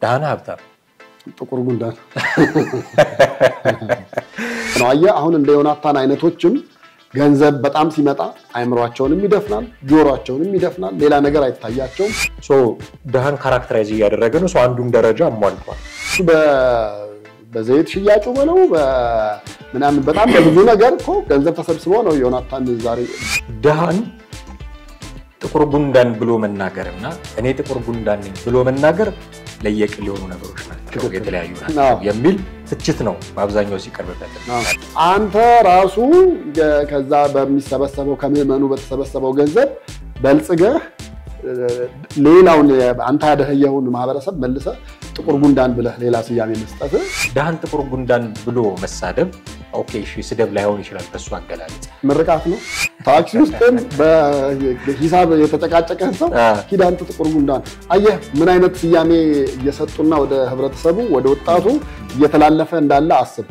ደሃና ሀብታም ጥቁር ጉንዳን ነው አሁን እንደ ዮናታን አይነቶችም ገንዘብ በጣም ሲመጣ አይምሯቸውንም ይደፍናል ጆሮአቸውንም ይደፍናል ሌላ ነገር አይታያቸውም ደሃን ካራክተራይዝ ያደረገ ነው አንዱን ደረጃ አሟልቷል በዘይት ሽያጩ ነው ምናምን በጣም ብዙ ነገር እኮ ገንዘብ ተሰብስቦ ነው ዮናታን ዛሬ ደሃን ጥቁር ጉንዳን ብሎ መናገርና እኔ ጥቁር ጉንዳን ነኝ ብሎ መናገር ለየቅል የሆኑ ነገሮች ናቸው የተለያዩ ናቸው የሚል ትችት ነው በአብዛኛው ሲቀርብበት አንተ ራሱ ከዛ በሚሰበሰበው ከመመኑ በተሰበሰበው ገንዘብ በልጽገህ ሌላውን አንተ ያደህየውን ማህበረሰብ መልሰ ጥቁር ጉንዳን ብለህ ሌላ ስያሜ መስጠት ደሃን ጥቁር ጉንዳን ብሎ መሳደብ ኦኬ እሺ ስደብ ላይሆን ይችላል በሱ አገላለጽ ምርቃት ነው ታክሲ ውስጥም በሂሳብ የተጨቃጨቀ ሰው ኪዳንቱ ጥቁር ጉንዳን አየህ ምን አይነት ስያሜ እየሰጡና ወደ ህብረተሰቡ ወደ ወጣቱ እየተላለፈ እንዳለ አስብ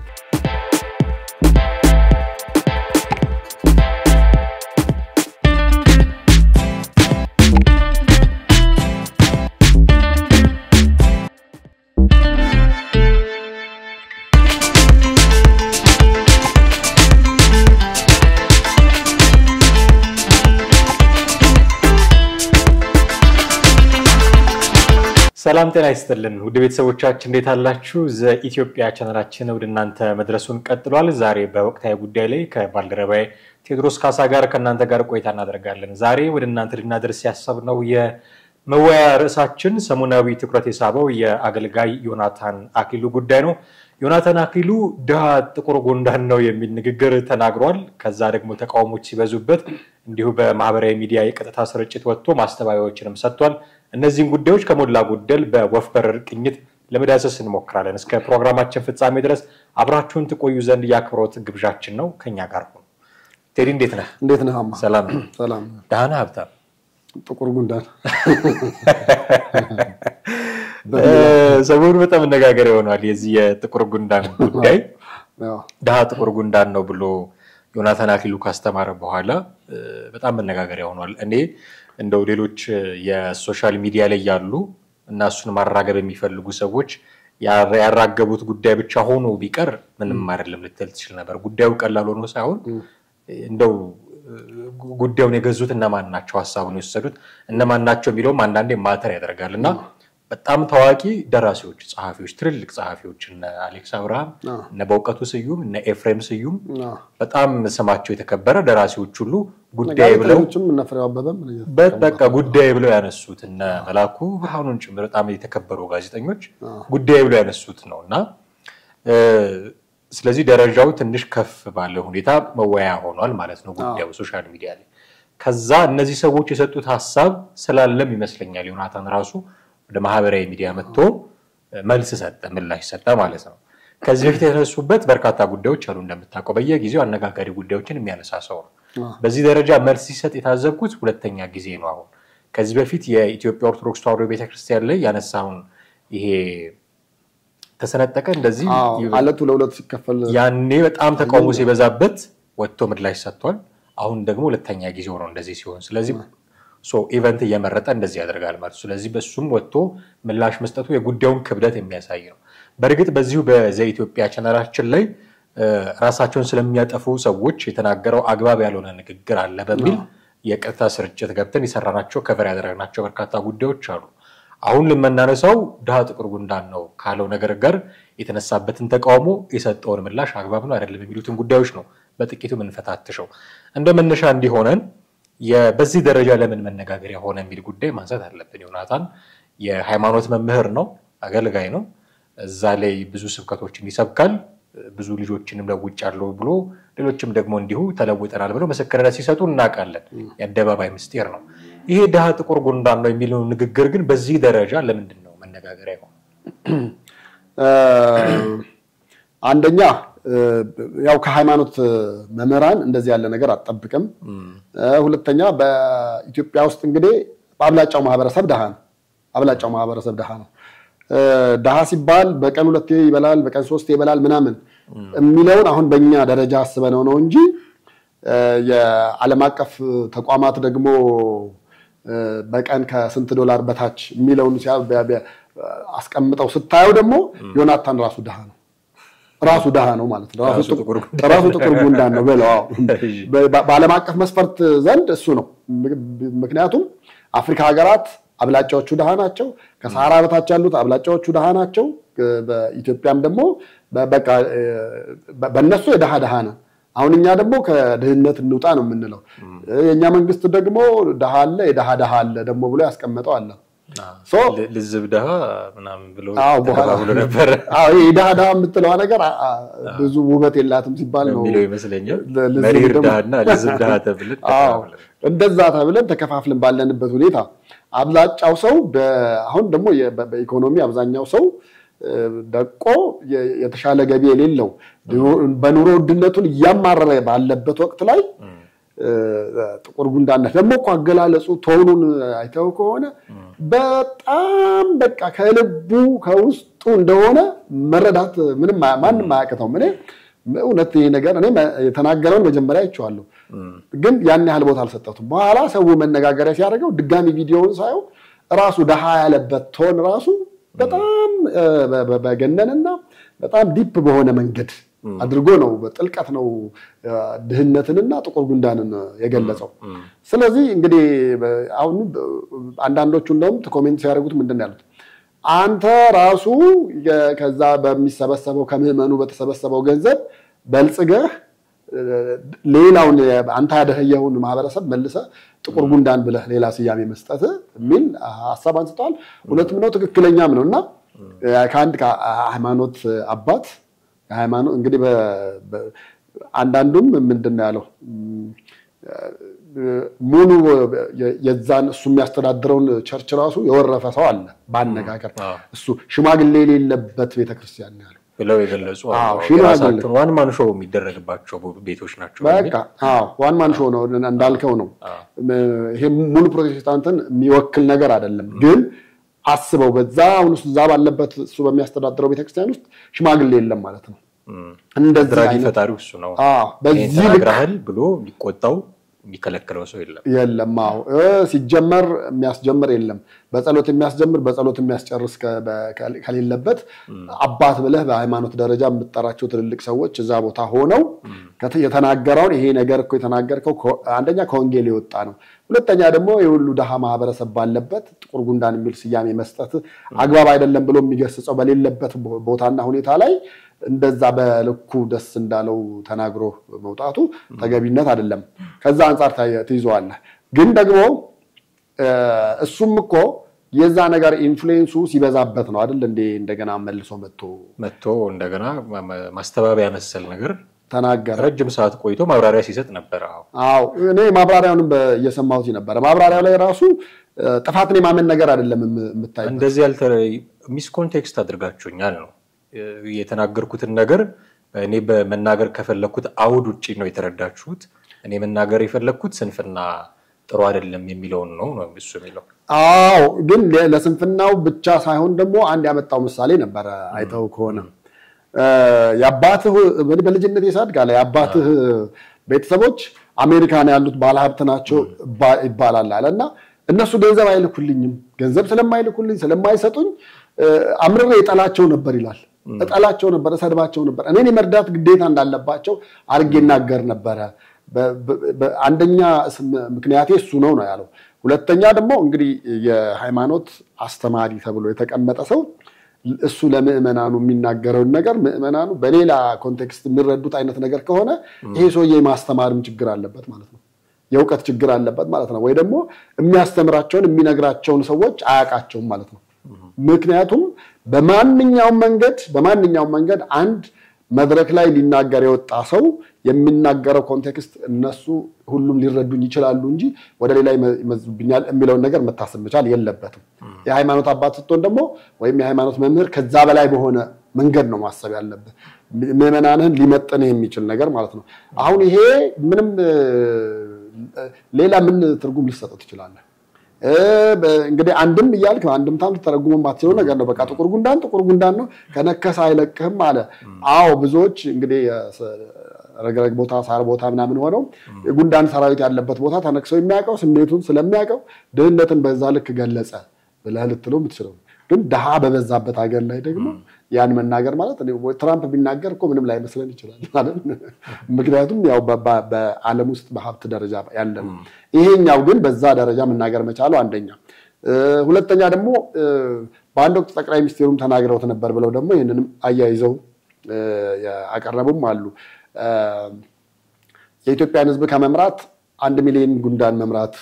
ሰላም ጤና ይስጥልን ውድ ቤተሰቦቻችን እንዴት አላችሁ ዘኢትዮጵያ ቻናላችን ወደ እናንተ መድረሱን ቀጥሏል ዛሬ በወቅታዊ ጉዳይ ላይ ከባልደረባዬ ቴዎድሮስ ካሳ ጋር ከናንተ ጋር ቆይታ እናደርጋለን ዛሬ ወደ እናንተ ልናደርስ ያሰብነው የመወያያ ርዕሳችን ሰሞናዊ ትኩረት የሳበው የአገልጋይ ዮናታን አክሊሉ ጉዳይ ነው ዮናታን አክሊሉ ደሃ ጥቁር ጉንዳን ነው የሚል ንግግር ተናግሯል ከዛ ደግሞ ተቃውሞች ሲበዙበት እንዲሁ በማህበራዊ ሚዲያ የቀጥታ ስርጭት ወጥቶ ማስተባበያዎችንም ሰጥቷል እነዚህን ጉዳዮች ከሞላ ጎደል በወፍበር ቅኝት ለመዳሰስ እንሞክራለን እስከ ፕሮግራማችን ፍጻሜ ድረስ አብራችሁን ትቆዩ ዘንድ ያክብሮት ግብዣችን ነው ከኛ ጋር ነው ቴዲ እንዴት ነህ አማ ሰላም ደሃና ሀብታም ጥቁር ጉንዳን ሰሞኑን በጣም መነጋገሪያ ሆኗል የዚህ የጥቁር ጉንዳን ጉዳይ ደሃ ጥቁር ጉንዳን ነው ብሎ ዮናታን አክሊሉ ካስተማረ በኋላ በጣም መነጋገሪያ ሆኗል እኔ እንደው ሌሎች የሶሻል ሚዲያ ላይ ያሉ እና እሱን ማራገብ የሚፈልጉ ሰዎች ያራገቡት ጉዳይ ብቻ ሆኖ ቢቀር ምንም አይደለም ልትል ትችል ነበር ጉዳዩ ቀላል ሆኖ ሳይሆን እንደው ጉዳዩን የገዙት እነማን ናቸው ሐሳቡን የወሰዱት እነማን ናቸው የሚለውም አንዳንዴ ማተር ያደርጋልና በጣም ታዋቂ ደራሲዎች ጸሐፊዎች ትልልቅ ጸሐፊዎች እነ አሌክስ አብርሃም እነ በውቀቱ ስዩም እነ ኤፍሬም ስዩም በጣም ስማቸው የተከበረ ደራሲዎች ሁሉ ጉዳይ ብለው እነ ፍሬው አበበም በቃ ጉዳይ ብለው ያነሱት እነ መላኩ ብርሃኑን ጭምር በጣም የተከበሩ ጋዜጠኞች ጉዳይ ብለው ያነሱት ነውና ስለዚህ ደረጃው ትንሽ ከፍ ባለ ሁኔታ መወያያ ሆኗል ማለት ነው ጉዳዩ ሶሻል ሚዲያ ላይ ከዛ እነዚህ ሰዎች የሰጡት ሐሳብ ስላለም ይመስለኛል ዮናታን ራሱ ወደ ማህበራዊ ሚዲያ መጥቶ መልስ ሰጠ ምላሽ ሰጠ ማለት ነው ከዚህ በፊት የተነሱበት በርካታ ጉዳዮች አሉ እንደምታውቀው በየጊዜው አነጋጋሪ ጉዳዮችን የሚያነሳሰው ነው በዚህ ደረጃ መልስ ሲሰጥ የታዘብኩት ሁለተኛ ጊዜ ነው አሁን ከዚህ በፊት የኢትዮጵያ ኦርቶዶክስ ተዋሕዶ ቤተክርስቲያን ላይ ያነሳውን ይሄ ተሰነጠቀ እንደዚህ አለቱ ለሁለት ሲከፈል ያኔ በጣም ተቃውሞ ሲበዛበት ወጥቶ ምላሽ ሰጥቷል አሁን ደግሞ ሁለተኛ ጊዜው ነው እንደዚህ ሲሆን ስለዚህ ኢቨንት እየመረጠ እንደዚህ ያደርጋል ማለት ስለዚህ በሱም ወጥቶ ምላሽ መስጠቱ የጉዳዩን ክብደት የሚያሳይ ነው በርግጥ በዚሁ በዘኢትዮጵያ ቻናላችን ላይ ራሳቸውን ስለሚያጠፉ ሰዎች የተናገረው አግባብ ያልሆነ ንግግር አለ በሚል የቀጥታ ስርጭት ገብተን ይሰራናቸው ከቨር ያደረግናቸው በርካታ ጉዳዮች አሉ አሁን ለመናነሳው ደሃ ጥቁር ጉንዳን ነው ካለው ነገር ጋር የተነሳበትን ተቃውሞ የሰጠውን ምላሽ አግባብ ነው አይደለም የሚሉትን ጉዳዮች ነው በጥቂቱ ምንፈታተሸው እንደመነሻ እንዲሆነን በዚህ ደረጃ ለምን መነጋገሪያ ሆነ የሚል ጉዳይ ማንሳት አለብን ዮናታን የሃይማኖት መምህር ነው አገልጋይ ነው እዛ ላይ ብዙ ስብከቶችን ይሰብካል ብዙ ልጆችንም ለውጫለው ብሎ ሌሎችም ደግሞ እንዲሁ ተለውጠናል ብለው መስከረነት ሲሰጡ እናቃለን የአደባባይ ምስጢር ነው ይሄ ደሃ ጥቁር ጉንዳን ነው የሚለው ንግግር ግን በዚህ ደረጃ ለምንድን ነው መነጋገሪያ ሆነ አንደኛ ያው ከሃይማኖት መመራን እንደዚህ ያለ ነገር አጣብቀም ሁለተኛ በኢትዮጵያ ውስጥ እንግዲህ አብላጫው ማህበረሰብ ደሃ ነው ደሃ ሲባል በቀን 2 ይበላል በቀን 3 ይበላል ምናምን የሚለውን አሁን በእኛ ደረጃ አስበነው ነው እንጂ የዓለም አቀፍ ተቋማት ደግሞ በቀን ከስንት ዶላር በታች የሚለውን አስቀምጠው ስታየው ደግሞ ዮናታን ራሱ ደሃ ነው ማለት ነው ራሱ ጥቁር ጉንዳን ነው በለው በዓለም አቀፍ መስፈርት ዘንድ እሱ ነው ምክንያቱም አፍሪካ ሀገራት አብላጫዎቹ ደሃ ናቸው ከሳሃራ በታች ያሉት አብላጫዎቹ ደሃ ናቸው በኢትዮጵያም ደግሞ በቃ በእነሱ የደሃ ነው አሁን እኛ ደግሞ ከድህነት እንውጣ ነው የምንለው የኛ መንግስት ደግሞ ደሃ አለ የደሃ አለ ደግሞ ብሎ ያስቀመጠው አለ ልዝብ ደሃ ምናምን ብሎ ተባብሎ ነበር የደሃ የምትለው ነገር ብዙ ውበት የላትም ሲባል ነው የሚለው ይመስለኛል መሪር ደሃና ልዝብ ደሃ ተብለን እንደዛ ተብለን ተከፋፍለን ባለንበት ሁኔታ አብላጫው ሰው አሁን ደግሞ በኢኮኖሚ አብዛኛው ሰው ደቆ የተሻለ ገቢ የሌለው በኑሮ ውድነቱን ያማረረ ባለበት ወቅት ላይ ጥቁር ጉንዳን ደግሞ አገላለጹ ቶኑን አይተው ከሆነ በጣም በቃ ከልቡ ከውስጡ እንደሆነ መረዳት ምንም ማንም አያቀተው እውነት ይሄ ነገር እኔ የተናገረውን መጀመሪያ አይቼዋለሁ ግን ያን ያህል ቦታ አልሰጠሁትም በኋላ ሰው መነጋገሪያ ሲያደርገው ድጋሚ ቪዲዮውን ሳይው ራሱ ደሃ ያለበት ቶን ራሱ በጣም በገነንና በጣም ዲፕ በሆነ መንገድ አድርጎ ነው በጥልቀት ነው ድህነትንና ጥቁር ጉንዳንን የገለጸው ስለዚህ እንግዲህ አሁን አንዳንዶቹ እንደውም ኮሜንት ሲያደርጉት ምንድነው ያሉት አንተ ራሱ ከዛ በሚሰበሰበው ከመመኑ በተሰበሰበው ገንዘብ በልጽገህ ሌላውን አንተ ያደህየውን ማህበረሰብ መልሰ ጥቁር ጉንዳን ብለህ ሌላ ስያሜ መስጠት ምን ሐሳብ አንስተዋል ሁለቱም ነው ትክክለኛም ነውና ከአንድ ሃይማኖት አባት ሃይማኖት እንግዲህ አንዳንዱም ምንድነው ያለው ሙሉ የዛን እሱ የሚያስተዳድረውን ቸርች ራሱ የወረፈ ሰው አለ ባነጋገር እሱ ሽማግሌ የሌለበት ቤተክርስቲያን ነው ያለው ብለው የገለጹ ሽማግሌ ዋን ማን ሾው የሚደረግባቸው ቤቶች ናቸው በቃ ዋን ማን ሾው ነው እንዳልከው ነው ይሄ ሙሉ ፕሮቴስታንትን የሚወክል ነገር አይደለም ግን አስበው በዛ አሁን እሱ ዛ ባለበት እሱ በሚያስተዳድረው ቤተክርስቲያን ውስጥ ሽማግሌ የለም ማለት ነው እንደዛ አይነት ፈጣሪው እሱ ነው በዚህ ልክራህል ብሎ ሊቆጣው የሚከለክለው ሰው የለም ሲጀመር የሚያስጀምር የለም በጸሎት የሚያስጀምር በጸሎት የሚያስጨርስ ከሌለበት አባት ብለህ በሃይማኖት ደረጃ የምትጠራቸው ትልልቅ ሰዎች እዛ ቦታ ሆነው የተናገረውን ይሄ ነገር እኮ የተናገርከው አንደኛ ከወንጌል የወጣ ነው ሁለተኛ ደግሞ የሁሉ ደሃ ማህበረሰብ ባለበት ጥቁር ጉንዳን የሚል ስያሜ መስጠት አግባብ አይደለም ብሎ የሚገስጸው በሌለበት ቦታና ሁኔታ ላይ እንደዛ በልኩ ደስ እንዳለው ተናግሮ መውጣቱ ተገቢነት አይደለም ከዛ አንፃር ተይዟል ግን ደግሞ እሱም እኮ የዛ ነገር ኢንፍሉዌንሱ ሲበዛበት ነው አይደል እንደገና መልሶ መጥቶ እንደገና ማስተባበያ መሰል ነገር ተናገረ ረጅም ሰዓት ቆይቶ ማብራሪያ ሲሰጥ ነበር እኔ ማብራሪያውንም እየሰማሁት ነበር ማብራሪያው ላይ ራሱ ጥፋትን የማመን ነገር አይደለም የምታየው እንደዚህ ሚስ ኮንቴክስት አድርጋችሁኛል ነው የተናገርኩትን ነገር እኔ በመናገር ከፈለኩት አውድ ውጪ ነው የተረዳችሁት እኔ መናገር የፈለኩት ስንፍና ጥሩ አይደለም የሚለው ነው እሱ የሚለው ግን ለስንፍናው ብቻ ሳይሆን ደግሞ አንድ ያመጣው ምሳሌ ነበር አይተው ከሆነ ያባትህ በልጅነት ይሳድጋል ያባትህ ቤተሰቦች አሜሪካን ያሉት ባለሀብት ናቸው ይባላል አለና እነሱ ገንዘብ አይልኩልኝም ገንዘብ ስለማይልኩልኝ ስለማይሰጡኝ አምርሬ እጠላቸው ነበር ይላል እጠላቸው ነበር ሰድባቸው ነበር እኔን መርዳት ግዴታ እንዳለባቸው አርጌ እናገር ነበር አንደኛ ምክንያቴ እሱ ነው ያለው ሁለተኛ ደግሞ እንግዲህ የሃይማኖት አስተማሪ ተብሎ የተቀመጠ ሰው እሱ ለምእመናኑ የሚናገረው ነገር ምእመናኑ በሌላ ኮንቴክስት የሚረዱት አይነት ነገር ከሆነ ይሄ ሰውዬ ማስተማርም ችግር አለበት ማለት ነው የውቀት ችግር አለበት ማለት ነው ወይ ደግሞ የሚያስተምራቸውን የሚነግራቸውን ሰዎች አያቃቸውም ማለት ነው ምክንያቱም በማንኛውም መንገድ አንድ መድረክ ላይ ሊናገር የወጣ ሰው የሚናገረው ኮንቴክስት እነሱ ሁሉም ሊረዱኝ ይችላሉ እንጂ ወደ ሌላ ይመዝብኛል የሚለውን ነገር መታሰብ መቻል የለበትም የሃይማኖት አባት ስትሆን ደግሞ ወይም የሃይማኖት መምህር ከዛ በላይ በሆነ መንገድ ነው ማሰብ ያለበት ምእመናንን ሊመጥን የሚችል ነገር ማለት ነው አሁን ይሄ ምንም ሌላ ምን ትርጉም ሊሰጠው ይችላል እንግዲህ አንድም ይያልክ አንድም ታም ተረጉመን ባትለው ነገር ነው በቃ ጥቁር ጉንዳን ነው ከነከሰ አይለቅህም አለ ብዙዎች እንግዲህ ረግረግ ቦታ ሳር ቦታ ምናምን ሆነው የጉንዳን ሰራዊት ያለበት ቦታ ተነክሰው የሚያቀው ስሜቱን ስለሚያቀው ድህነትን በዛ ልክ ገለጸ ብለህ ልትለው የምትችለው ግን ደሃ በበዛበት ሀገር ላይ ደግሞ ያን መናገር ማለት ትራምፕ ቢናገር እኮ ምንም ላይ መስለን ይችላል ማለት ምክንያቱም ያው በዓለም ውስጥ በሀብት ደረጃ ያለ ነው ይሄኛው ግን በዛ ደረጃ መናገር መቻሉ አንደኛ ሁለተኛ ደግሞ በአንድ ወቅት ጠቅላይ ሚኒስትሩም ተናግረውት ነበር ብለው ደግሞ ይሄንንም አያይዘው ያቀረቡም አሉ የኢትዮጵያን ህዝብ ከመምራት 1 ሚሊዮን ጉንዳን መምራት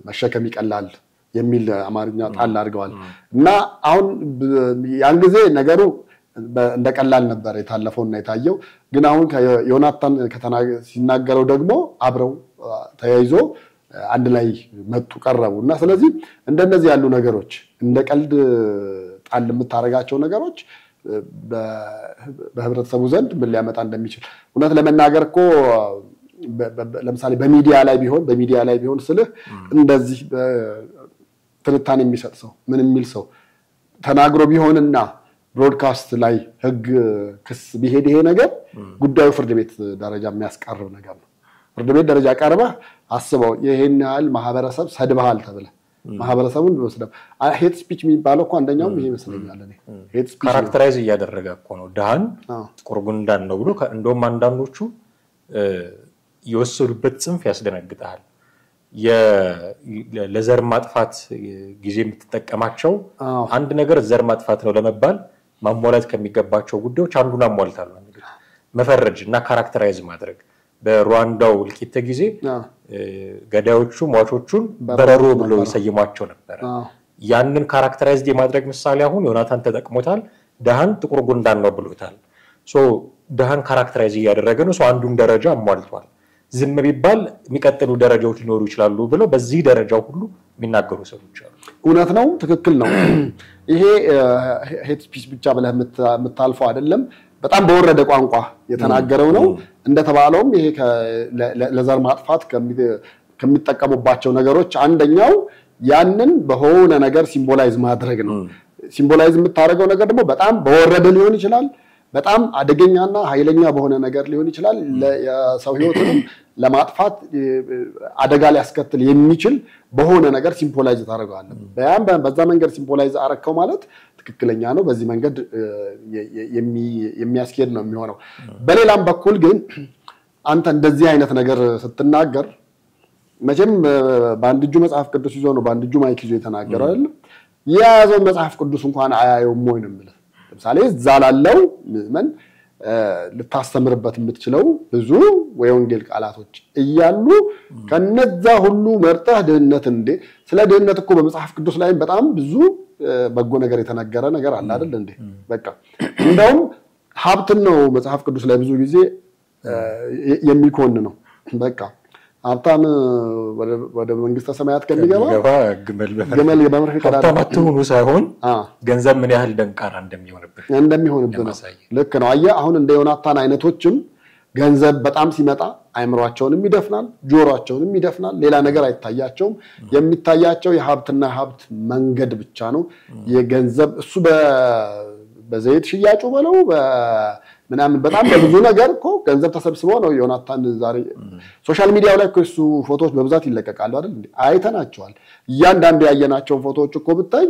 መሸከም ይቀላል የሚል አማርኛ ጣል አድርገዋል እና አሁን ያን ጊዜ ነገሩ እንደቀላል ነበር የታለፈውና የታየው ግን አሁን ዮናታን ሲናገረው ደግሞ አብረው ተያይዞ አንድ ላይ መጡ ቀረቡና ስለዚህ እንደነዚህ ያሉ ነገሮች እንደ ቀልድ ጣል የምታረጋቸው ነገሮች በህብረተሰቡ ዘንድ ምን ሊያመጣ እንደሚችል እውነት ለመናገር እኮ ለምሳሌ በሚዲያ ላይ ቢሆን ስልህ እንደዚህ ትንታኔ የሚሰጥ ሰው ምን የሚል ሰው ተናግሮ ቢሆንና ብሮድካስት ላይ ህግ ክስ ቢሄድ ይሄ ነገር ጉዳዩ ፍርድ ቤት ደረጃ የሚያስቀርብ ነገር ነው ፍርድ ቤት ደረጃ ቀርበህ አስበው ይሄን ያህል ማህበረሰብ ሰድበሃል ተብለ ማህበረሰቡን ወስደው ሄት ስፒች የሚባለው እኮ አንደኛውም ይሄ መስለኛል እኔ ሄት ስፒች ካራክተራይዝ እያደረገ እኮ ነው ደሃን ጥቁር ጉንዳን ነው ብሎ እንደውም አንዳንዶቹ የወሰዱበት ጽንፍ ያስደነግጣል ለዘር ማጥፋት ጊዜ የምትጠቀማቸው አንድ ነገር ዘር ማጥፋት ነው ለመባል ማሟላት ከሚገባቸው ጉዳዮች አንዱን አሟልታል ነው እንግዲህ መፈረጅ እና ካራክተራይዝ ማድረግ በሩዋንዳው ልቂት ጊዜ ገዳዮቹ ሟቾቹን በረሮ ብሎ ይሰይሟቸው ነበር ያንን ካራክተራይዝ የማድረግ ምሳሌ አሁን ዮናታን ተጠቅሞታል ደሃን ጥቁር ጉንዳን ነው ብሎታል ሶ ደሃን ካራክተራይዝ ያደረገ ነው ሶ አንዱን ደረጃ አሟልቷል ዝም ቢባል የሚቀጥሉ ደረጃዎች ሊኖሩ ይችላሉ ብለው በዚህ ደረጃው ሁሉ የሚናገሩ ሰዎች አሉ እውነት ነው ትክክል ነው ይሄ ሄት ስፒች ብቻ ብለህ የምታልፈው አይደለም በጣም በወረደ ቋንቋ የተናገረው ነው እንደተባለውም ይሄ ለዘር ማጥፋት ከሚጠቀሙባቸው ነገሮች አንደኛው ያንን በሆነ ነገር ሲምቦላይዝ ማድረግ ነው ሲምቦላይዝ የምታደርገው ነገር ደግሞ በጣም በወረደ ሊሆን ይችላል በጣም አደገኛና ኃይለኛ በሆነ ነገር ሊሆን ይችላል ለሰው ህይወትንም ለማጥፋት አደጋ ሊያስከትል የሚችል በሆነ ነገር ሲምቦላይዝ ታደርጋለህ በዛ መንገድ ሲምቦላይዝ አረከው ማለት ትክክለኛ ነው በዚህ መንገድ የሚያስኬድ ነው የሚሆነው በሌላም በኩል ግን አንተ እንደዚህ አይነት ነገር ስትናገር መቼም በአንድ እጁ መጽሐፍ ቅዱስ ይዞ ነው በአንድ እጁ ማይክ ይዞ የተናገረው አይደል ያዘው መጽሐፍ ቅዱስ እንኳን አያየውም ወይ ነው የሚለው ለምሳሌ ዛላለው ምን ልታስተምርበት የምትችለው ብዙ ወንጌል ቃላቶች እያሉ ከነዛ ሁሉ መርጠህ ድህነት እንዴ ስለ ድህነት እኮ በመጽሐፍ ቅዱስ ላይ በጣም ብዙ በጎ ነገር የተነገረ ነገር አለ አይደል እንዴ በቃ እንደውም ሀብትን ነው መጽሐፍ ቅዱስ ላይ ብዙ ጊዜ የሚኮን ነው በቃ ሀብታም ወደ መንግስተ ሰማያት ከሚገባ ግመል በመርፌ ተማቱ ሳይሆን ገንዘብ ምን ያህል ደንቃራ እንደሚሆንብህ ነው ልክ ነው አየ አሁን እንደ ዮናታን አይነቶችም ገንዘብ በጣም ሲመጣ አይምሯቸውንም ይደፍናል ጆሮአቸውንም ይደፍናል ሌላ ነገር አይታያቸውም የሚታያቸው የሀብትና ሀብት መንገድ ብቻ ነው የገንዘብ እሱ በዘይት ሽያጩ በለው ምናምን በጣም በብዙ ነገር እኮ ገንዘብ ተሰብስበው ነው ዮናታን ዛሬ ሶሻል ሚዲያው ላይ እሱ ፎቶዎች በብዛት ይለቀቃሉ አይደል እንዴ አይተናቸዋል እያንዳንዱ ያየናቸው ፎቶዎች እኮ ብታይ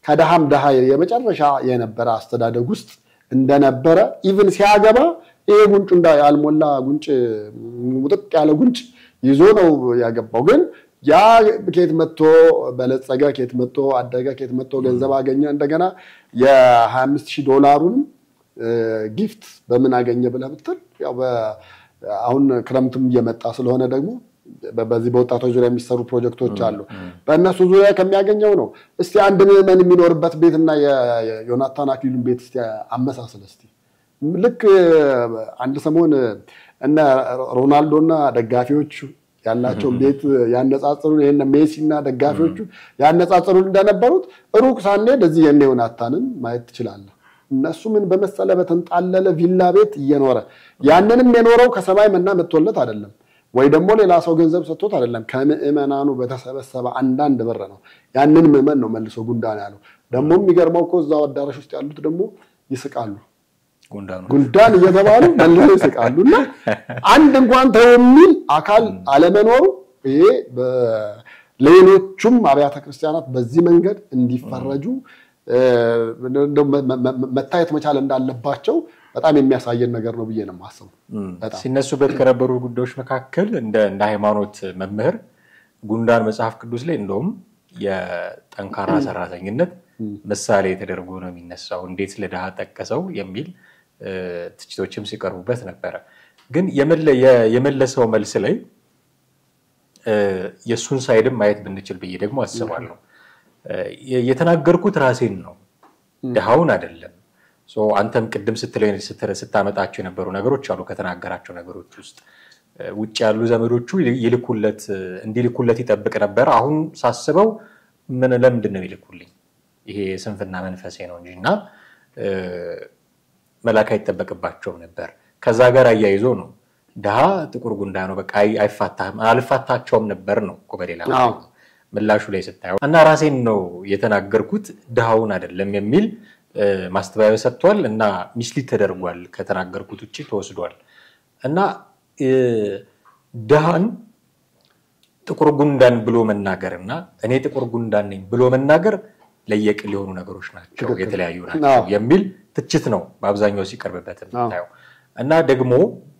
ከደሃም ደሃ የመጨረሻ የነበረ አስተዳደግ ውስጥ እንደነበረ ኢቭን ሲያገባ ይሄ ጉንጩ ያልሞላ ጉንጭ ሙጥጥ ያለ ጉንጭ ይዞ ነው ያገባው ግን ያ ከየት መጥቶ በለጸገ ከየት መጥቶ አደገ ከየት መጥቶ ገንዘብ አገኘ እንደገና $25000 ጊፍት በምን አገኘ ብለህ ብትል ያው አሁን ክረምትም እየመጣ ስለሆነ ደግሞ በዚህ በወጣቶች ዙሪያ የሚሰሩ ፕሮጀክቶች አሉ በእነሱ ዙሪያ ከሚያገኘው ነው እስቲ አንድ ምዕመን የሚኖርበት ቤትና የዮናታን አክሊሉን ቤት እስቲ አመሳስል እስቲ ልክ አንድ ሰሞን እና ሮናልዶና ደጋፊዎቹ ያላቸው ቤት ያነጻጽሩ ይሄን ሜሲና ደጋፊዎቹ ያነጻጽሩ እንደነበሩት ሩቅ ሳንሄድ እዚህ የዮናታንን ማየት ትችላለህ እነሱ ምን በመሰለ በተንጣለለ ቪላ ቤት እየኖረ ያንንም የኖረው ከሰማይ መና መጥቶለት አይደለም ወይ ደግሞ ሌላ ሰው ገንዘብ ሰጥቶት አይደለም ከምዕመናኑ በተሰበሰበ አንዳንድ ብር ነው ያንን ምዕመን ነው መልሶ ጉንዳን ያለው ደግሞ የሚገርመው እኮ እዛው አዳራሽ ውስጥ ያሉት ደግሞ ይስቃሉ ጉንዳን እየተባሉ መልሶ ይስቃሉና አንድ እንኳን ተውሚል አካል አለመኖሩ ይሄ በሌሎቹም አብያተ ክርስቲያናት በዚህ መንገድ እንዲፈረጁ መታየት መቻል እንዳለባቸው በጣም የሚያሳየን ነገር ነው ብዬ ነው የማስበው። ሲነሱበት ከነበሩ ጉዳዮች መካከል እንደ ሃይማኖት መምህር ጉንዳን መጽሐፍ ቅዱስ ላይ እንደውም የጠንካራ ሰራተኝነት ምሳሌ ተደርጎ ነው የሚነሳው፣ እንዴት ለድሃ ጠቀሰው የሚል ትችቶችም ሲቀርቡበት ነበረ። ግን የመለሰው መልስ ላይ የሱን ሳይድም ማየት ብንችል ብዬ ደግሞ አስባለሁ። የተናገርኩት ራሴን ነው ድሃውን አይደለም። አንተም ቅድም ስታመጣቸው የነበሩ ነገሮች አሉ። ከተናገራቸው ነገሮች ውስጥ ውጭ ያሉ ዘመዶቹ እንዲልኩለት ይጠብቅ ነበር። አሁን ሳስበው ለምንድን ነው ይልኩልኝ? ይሄ ስንፍና መንፈሴ ነው እንጂና መላክ አይጠበቅባቸውም ነበር። ከዛ ጋር አያይዞ ነው ድሃ ጥቁር ጉንዳ ነው በቃ አልፋታቸውም ነበር ነው እኮ በሌላ ምላሹ ላይ ስታየው። እና ራሴን ነው የተናገርኩት ድሃውን አይደለም የሚል ማስተባበያ ሰጥቷል እና ሚስሊድ ተደርጓል። ከተናገርኩት ውጪ ተወስዷል። እና ድሃን ጥቁር ጉንዳን ብሎ መናገርና እኔ ጥቁር ጉንዳን ነኝ ብሎ መናገር ለየቅል የሆኑ ነገሮች ናቸው፣ የተለያዩ ናቸው የሚል ትችት ነው በአብዛኛው ሲቀርብበት የምታየው። እና ደግሞ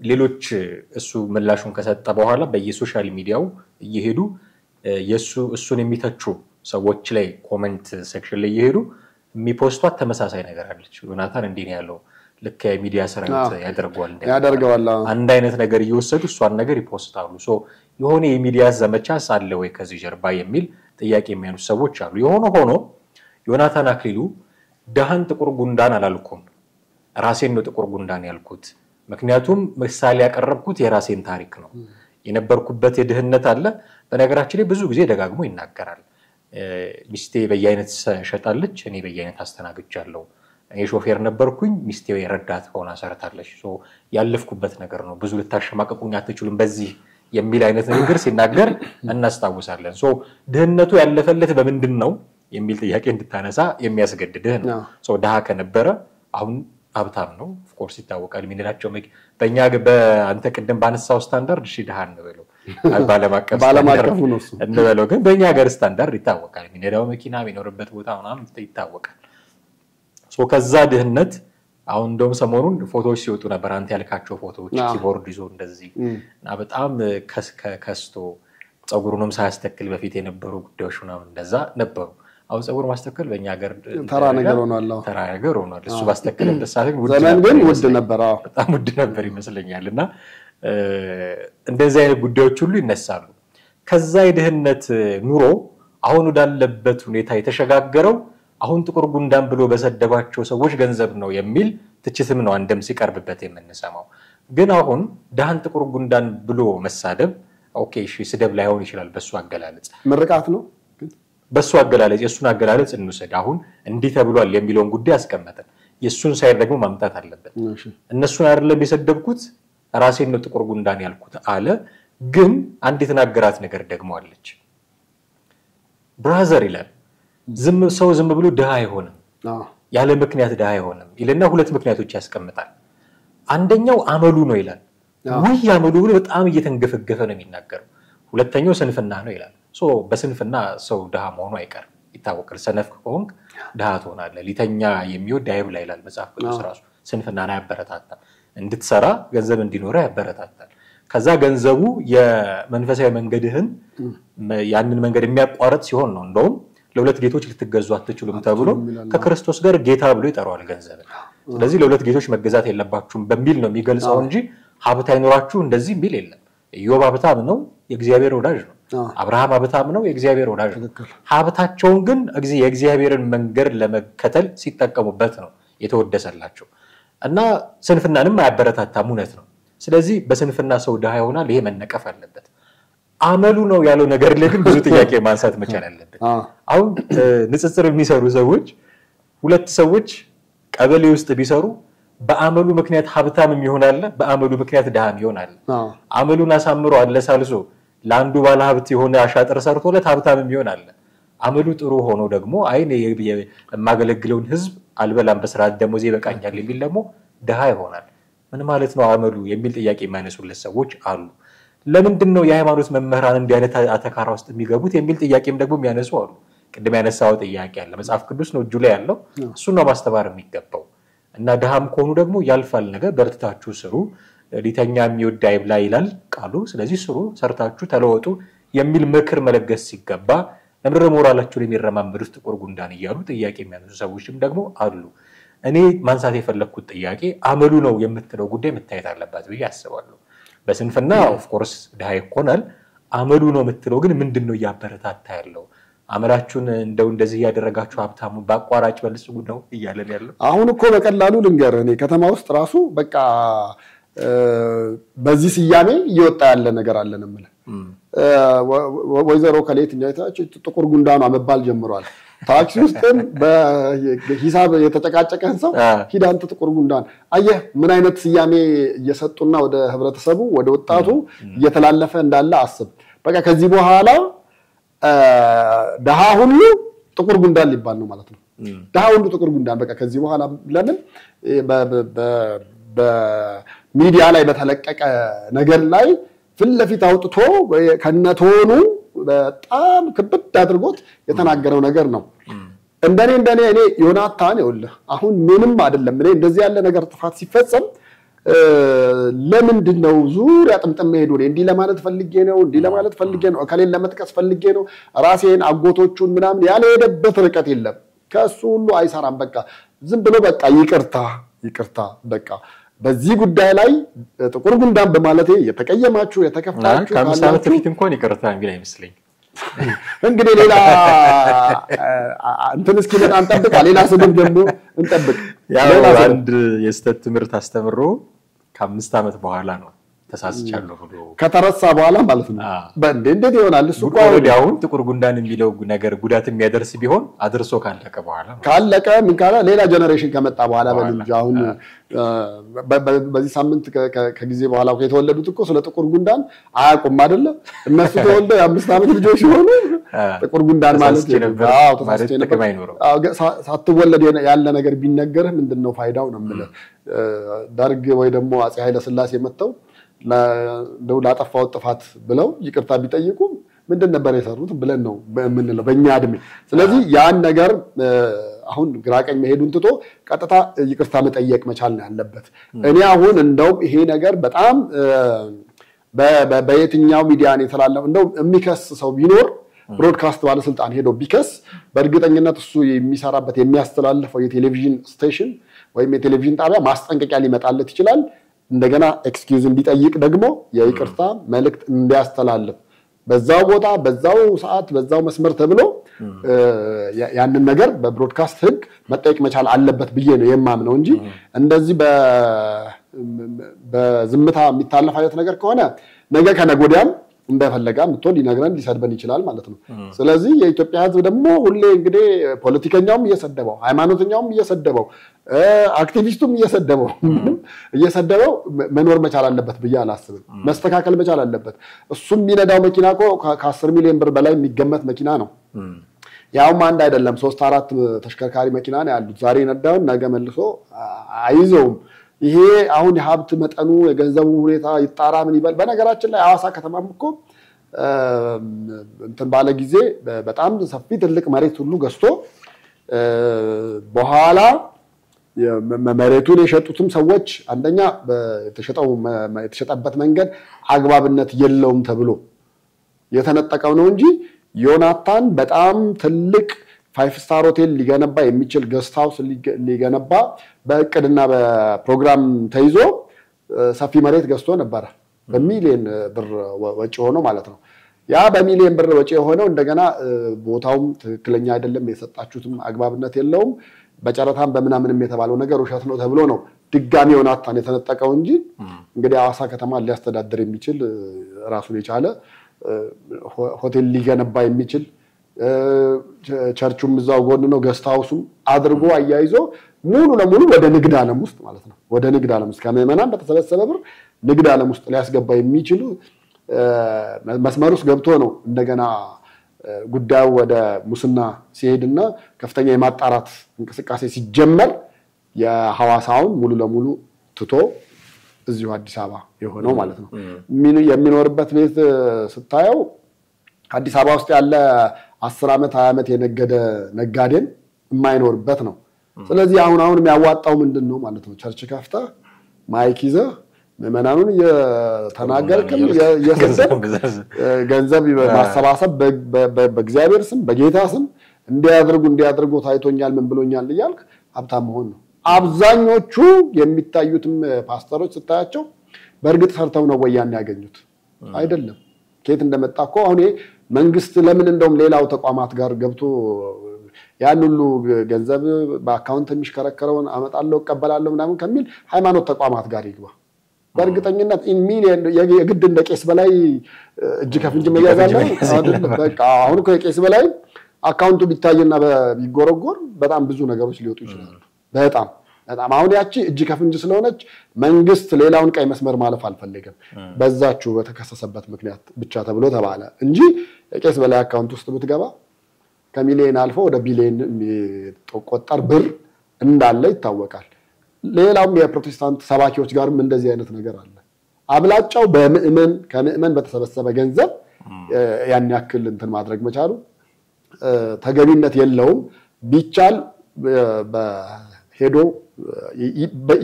ሌሎች እሱ ምላሹን ከሰጠ በኋላ በየሶሻል ሚዲያው እየሄዱ እሱን የሚተቹ ሰዎች ላይ ኮሜንት ሴክሽን ላይ እየሄዱ የሚፖስቷት ተመሳሳይ ነገር አለች። ዮናታን እንዲህ ነው ያለው፣ ልክ የሚዲያ ሰራዊት ያደርገዋል። አንድ አይነት ነገር እየወሰዱ እሷን ነገር ይፖስታሉ። የሆነ የሚዲያ ዘመቻ ሳለ ወይ ከዚህ ጀርባ የሚል ጥያቄ የሚያነሱ ሰዎች አሉ። የሆነ ሆኖ ዮናታን አክሊሉ ድሃን ጥቁር ጉንዳን አላልኩም፣ ራሴን ነው ጥቁር ጉንዳን ያልኩት። ምክንያቱም ምሳሌ ያቀረብኩት የራሴን ታሪክ ነው። የነበርኩበት የድህነት አለ። በነገራችን ላይ ብዙ ጊዜ ደጋግሞ ይናገራል። ሚስቴ በየአይነት ሸጣለች፣ እኔ በየአይነት አስተናግጃለሁ። እኔ ሾፌር ነበርኩኝ፣ ሚስቴ ረዳት ሆና ሰርታለች። ያለፍኩበት ነገር ነው። ብዙ ልታሸማቀቁኝ አትችሉም በዚህ የሚል አይነት ነገር ሲናገር እናስታውሳለን። ድህነቱ ያለፈለት በምንድን ነው የሚል ጥያቄ እንድታነሳ የሚያስገድድህ ነው። ድሃ ከነበረ አሁን ሀብታም ነው። ኦፍ ኮርስ ይታወቃል። ሚነዳቸው በእኛ በአንተ ቅድም ባነሳው ስታንዳርድ ድሃ እንበለው ባለም አቀፍ ነው እንበለው፣ ግን በእኛ ሀገር ስታንዳርድ ይታወቃል። ሚነዳው መኪና የሚኖርበት ቦታ ምናምን ይታወቃል። ከዛ ድህነት አሁን እንደውም ሰሞኑን ፎቶዎች ሲወጡ ነበር። አንተ ያልካቸው ፎቶዎች ኪቦርድ ይዞ እንደዚህ እና በጣም ከስቶ ፀጉሩንም ሳያስተክል በፊት የነበሩ ጉዳዮች ምናምን እንደዛ ነበሩ። አሁን ፀጉር ማስተከል በእኛ ሀገር ተራ ነገር ሆኗል። እሱ ባስተከለበት ሰዓት ግን ውድ ነበር፣ በጣም ውድ ነበር ይመስለኛል። እና እንደዚህ አይነት ጉዳዮች ሁሉ ይነሳሉ። ከዛ የድህነት ኑሮ አሁን ወዳለበት ሁኔታ የተሸጋገረው አሁን ጥቁር ጉንዳን ብሎ በሰደባቸው ሰዎች ገንዘብ ነው የሚል ትችትም ነው አንደም ሲቀርብበት የምንሰማው። ግን አሁን ድሃን ጥቁር ጉንዳን ብሎ መሳደብ ኦኬ እሺ ስደብ ላይሆን ይችላል። በሱ አገላለጽ ምርቃት ነው። በሱ አገላለጽ የሱን አገላለጽ እንውሰድ። አሁን እንዲህ ተብሏል የሚለውን ጉዳይ አስቀመጠን። የሱን ሳይር ደግሞ ማምጣት አለበት። እነሱን አይደለም የሰደብኩት ራሴን ነው ጥቁር ጉንዳን ያልኩት አለ። ግን አንድ የተናገራት ነገር ደግሞ አለች። ብራዘር ይላል ዝም ብሎ ድሃ አይሆንም፣ ያለ ምክንያት ድሃ አይሆንም ይልና ሁለት ምክንያቶች ያስቀምጣል። አንደኛው አመሉ ነው ይላል። ወይ አመሉ ብሎ በጣም እየተንገፈገፈ ነው የሚናገረው። ሁለተኛው ስንፍና ነው ይላል። በስንፍና ሰው ድሃ መሆኑ አይቀርም ይታወቃል። ሰነፍ ከሆንክ ድሃ ትሆናለህ። ሊተኛ የሚወድ አይብላ ይላል መጽሐፍ ቅዱስ ራሱ። ስንፍናን ያበረታታል። እንድትሰራ ገንዘብ እንዲኖር ያበረታታል። ከዛ ገንዘቡ የመንፈሳዊ መንገድህን ያንን መንገድ የሚያቋርጥ ሲሆን ነው እንደውም ለሁለት ጌቶች ልትገዙ አትችሉም ተብሎ ከክርስቶስ ጋር ጌታ ብሎ ይጠራዋል ገንዘብ። ስለዚህ ለሁለት ጌቶች መገዛት የለባችሁም በሚል ነው የሚገልጸው እንጂ ሀብት አይኖራችሁ እንደዚህ የሚል የለም። ኢዮብ ሀብታም ነው፣ የእግዚአብሔር ወዳጅ ነው። አብርሃም ሀብታም ነው፣ የእግዚአብሔር ወዳጅ ነው። ሀብታቸውን ግን የእግዚአብሔርን መንገድ ለመከተል ሲጠቀሙበት ነው የተወደሰላቸው እና ስንፍናንም አያበረታታም። እውነት ነው። ስለዚህ በስንፍና ሰው ድሃ ይሆናል። ይሄ መነቀፍ አለበት። አመሉ ነው ያለው ነገር ላይ ግን ብዙ ጥያቄ ማንሳት መቻል አለበት። አሁን ንጽጽር የሚሰሩ ሰዎች ሁለት ሰዎች ቀበሌ ውስጥ ቢሰሩ በአመሉ ምክንያት ሀብታም ይሆናል፣ በአመሉ ምክንያት ድሃም ይሆናል። አመሉን አሳምሮ አለሳልሶ ለአንዱ ባለ ሀብት የሆነ አሻጥር ሰርቶለት ሀብታም ይሆናል። አመሉ ጥሩ ሆኖ ደግሞ አይኔ የማገለግለውን ህዝብ አልበላም በስርዓት ደሞዜ ይበቃኛል የሚል ደግሞ ድሃ ይሆናል። ምን ማለት ነው አመሉ የሚል ጥያቄ የማነሱለት ሰዎች አሉ። ለምንድን ነው የሃይማኖት መምህራን እንዲህ አይነት አተካራ ውስጥ የሚገቡት የሚል ጥያቄም ደግሞ የሚያነሱ አሉ። ቅድም ያነሳው ጥያቄ አለ መጽሐፍ ቅዱስ ነው እጁ ላይ ያለው እሱ ነው ማስተባር የሚገባው እና ደሃም ከሆኑ ደግሞ ያልፋል ነገር በርትታችሁ ስሩ ሊተኛ የሚወድ አይብላ ይላል ቃሉ ስለዚህ ስሩ ሰርታችሁ ተለወጡ የሚል ምክር መለገስ ሲገባ ለምድር ሞራላችሁ የሚረማመዱት ጥቁር ጉንዳን ይያሉ ጥያቄ የሚያነሱ ሰዎችም ደግሞ አሉ እኔ ማንሳት የፈለኩት ጥያቄ አመሉ ነው የምትለው ጉዳይ መታየት አለባት ብዬ አስባለሁ በስንፍና ኦፍ ኮርስ ደሃ ይኮናል አመሉ ነው የምትለው ግን ምንድነው ያበረታታ ያለው አመላችሁን እንደዚህ ያደረጋችሁ ሀብታሙ ባቋራጭ በልጽጉ ነው ይያለን ያለው አሁን እኮ በቀላሉ ልንገር እኔ ከተማ ውስጥ ራሱ በቃ በዚህ ሲያሜ ይወጣ ያለ ነገር አለን ማለት ወይዘሮ ከሌት እንጃይታችሁ ጥቁር ጉንዳን መባል ጀምሯል ታክሲ ውስጥም በሂሳብ የተጨቃጨቀን ሰው ሂዳንተ ጥቁር ጉንዳን አየህ ምን አይነት ሲያሜ እየሰጡና ወደ ህብረተሰቡ ወደ ወጣቱ እየተላለፈ እንዳለ አስብ በቃ ከዚህ በኋላ ደሃ ሁሉ ጥቁር ጉንዳን ሊባል ነው ማለት ነው ደሃ ሁሉ ጥቁር ጉንዳን በቃ ከዚህ በኋላ ለምን በሚዲያ ላይ በተለቀቀ ነገር ላይ ፍለፊት አውጥቶ ከነቶኑ በጣም ክብድ አድርጎት የተናገረው ነገር ነው እንደኔ እኔ ዮናታን ይኸውልህ አሁን ምንም አይደለም እኔ እንደዚህ ያለ ነገር ጥፋት ሲፈጸም ለምንድነው ዙሪያ ጥምጥም ሄዶ እንዲ ለማለት ፈልጌ ነው ከሌላ ለመጥቀስ ፈልጌ ነው ራሴን አጎቶቹን ምናምን ያለ ሄደበት ርቀት የለም ከሱ ሁሉ አይሰራም በቃ ዝም ብሎ በቃ ይቅርታ በቃ በዚህ ጉዳይ ላይ ጥቁር ጉንዳን በማለቴ የተቀየማችሁ የተከፋችሁ ከአምስት ዓመት በፊት እንኳን ይቅርታ እንግዲህ አይመስልኝ እንግዲህ ሌላ እንትን እስኪመጣ እንጠብቅ ሌላ ስድብ ደግሞ እንጠብቅ ያው አንድ የስተት ትምህርት አስተምሮ ከ5 ዓመት በኋላ ነው ተሳስቻለሁ ብሎ ከተረሳ በኋላ ማለት ነው እንዴት ይሆናል እሱ ወዲያው ጥቁር ጉንዳን የሚለው ነገር ጉዳት የሚያደርስ ቢሆን አድርሶ ካለቀ ምን ካለ ሌላ ጀነሬሽን ከመጣ በኋላ በልጅ አሁን በዚህ ሳምንት ከጊዜ በኋላ የተወለዱት እኮ ስለ ጥቁር ጉንዳን አያውቁም አይደለ እነሱ ተወልደው የ5 ዓመት ልጆች ሲሆኑ ጥቁር ጉንዳን ማለት ነው ሳትወለድ ያለ ነገር ቢነገርህ ምንድነው ፋይዳው ነው ማለት ዳርግ ወይ ደግሞ አጼ ኃይለ ሥላሴ መተው ላጠፋው ጥፋት ብለው ይቅርታ ቢጠይቁ ምንድን ነበር የሰሩት ብለን ነው በእምንለው በእኛ እድሜ ስለዚህ ያን ነገር አሁን ግራቀኝ መሄዱን ትቶ ቀጥታ ይቅርታ መጠየቅ መቻል ነው ያለበት እኔ አሁን እንደው ይሄ ነገር በጣም በየትኛው ሚዲያ ነው የተላለፈው እንደው የሚከስ ሰው ቢኖር ብሮድካስት ባለስልጣን ሄዶ ቢከስ በእርግጠኝነት እሱ የሚሰራበት የሚያስተላልፈው የቴሌቪዥን ስቴሽን ወይም የቴሌቪዥን ጣቢያ ማስጠንቀቂያ ሊመጣለት ይችላል እንደገና ኤክስኪዩዝ እንዲጠይቅ ደግሞ የይቅርታ መልእክት እንዲያስተላልፍ በዛው ቦታ በዛው ሰዓት በዛው መስመር ተብሎ ያንን ነገር በብሮድካስት ህግ መጠየቅ መቻል አለበት ብዬ ነው የማምነው እንጂ እንደዚህ በዝምታ የሚታለፍ አይነት ነገር ከሆነ ነገ ከነጎዲያም እንደፈለጋ ምትል ሊነግረን ሊሰድበን ይችላል ማለት ነው ስለዚህ የኢትዮጵያ ህዝብ ደግሞ ሁሌ እንግዲህ ፖለቲከኛውም እየሰደበው ሃይማኖተኛውም እየሰደበው አክቲቪስቱም እየሰደበው መኖር መቻል አለበት ብዬ አላስብም መስተካከል መቻል አለበት እሱም የሚነዳው መኪና እኮ ከ10 ሚሊዮን ብር በላይ የሚገመት መኪና ነው ያውም አንድ አይደለም 3-4 ተሽከርካሪ መኪና ነው ያሉት ዛሬ ነዳውን ነገ መልሶ አይዞም ይሄ አሁን የሀብት መጠኑ የገንዘቡ ሁኔታ ይጣራ ምን ይበል በነገራችን ላይ አዋሳ ከተማም እኮ እንትን ባለ ጊዜ በጣም ሰፊ ትልቅ መሬት ሁሉ ገዝቶ በኋላ መሬቱን የሸጡትም ሰዎች አንደኛ የተሸጠበት መንገድ አግባብነት የለውም ተብሎ የተነጠቀው ነው እንጂ ዮናታን በጣም ትልቅ 5 ስታር ሆቴል ሊገነባ የሚችል ገስት ሃውስ ሊገነባ በእቅድና በፕሮግራም ተይዞ ሰፊ መሬት ገዝቶ ነበር በሚሊዮን ብር ወጪ ሆኖ ማለት ነው ያ በሚሊዮን ብር ወጪ ሆነው እንደገና ቦታውም ትክክለኛ አይደለም የሰጣችሁትም አግባብነት የለውም በጨረታም በመናምንም የተባለው ነገር ውሸት ነው ተብሎ ነው ድጋሚ ዮናታን የተነጠቀው እንጂ እንግዲህ አዋሳ ከተማ ሊያስተዳድር የሚችል ራሱን የቻለ ሆቴል ሊገነባ የሚችል ቸርቹም እዛው ጎን ነው ገስት ሃውሱም አድርጎ አያይዞ ሙሉ ለሙሉ ወደ ንግድ ዓለም ውስጥ ማለት ነው ወደ ንግድ ዓለም ውስጥ ከመመናን በተሰበሰበ ብር ንግድ ዓለም ውስጥ ሊያስገባ የሚችሉ መስመር ውስጥ ገብቶ ነው እንደገና ጉዳዩ ወደ ሙስና ሲሄድና ከፍተኛ የማጣራት እንቅስቃሴ ሲጀመር የሐዋሳውን ሙሉ ለሙሉ ትቶ እዚሁ አዲስ አበባ የሆነው ማለት ነው የሚኖርበት ቤት ስታየው አዲስ አበባ ውስጥ ያለ 10 ዓመት 20 ዓመት የነገደ ነጋዴን የማይኖርበት ነው። ስለዚህ አሁን የሚያዋጣው ምንድነው ማለት ነው? ቸርች ከፍተህ ማይክ ይዘህ ምዕመናኑን የተናገርክም የሰሰብ ገንዘብ ማሰባሰብ በእግዚአብሔር ስም በጌታ ስም እንዲያደርጉ ታይቶኛል ምን ብሎኛል እያልክ ሀብታም መሆን ነው። አብዛኞቹ የሚታዩትም ፓስተሮች ስታያቸው በእርግጥ ሰርተው ነው ወያን ያገኙት አይደለም። ከየት እንደመጣ እኮ አሁን መንግስት ለምን እንደውም ሌላው ተቋማት ጋር ገብቶ ያን ሁሉ ገንዘብ በአካውንት የሚሽከረከረውን አመጣለሁ እቀበላለሁ ምናምን ከሚል ሃይማኖት ተቋማት ጋር ይግባ። በእርግጠኝነት ሚሊየን የግድ እንደ ቄስ በላይ እጅ ከፍንጅ መያዛለ አይደለም። በቃ አሁን ከቄስ በላይ አካውንቱ ቢታይና ቢጎረጎር በጣም ብዙ ነገሮች ሊወጡ ይችላሉ። በጣም አሁን ያቺ እጅ ከፍንጅ ስለሆነች መንግስት ሌላውን ቀይ መስመር ማለፍ አልፈልግም በዛችሁ በተከሰሰበት ምክንያት ብቻ ተብሎ ተባለ እንጂ ቄስ በላይ አካውንት ውስጥ ብትገባ ከሚሊየን አልፎ ወደ ቢሊየን የሚቆጠር ብር እንዳለ ይታወቃል። ሌላውም የፕሮቴስታንት ሰባኪዎች ጋርም እንደዚህ አይነት ነገር አለ። አብላጫው ከምዕመን በተሰበሰበ ገንዘብ ያን ያክል እንትን ማድረግ መቻሉ ተገቢነት የለውም። ቢቻል በሄዶ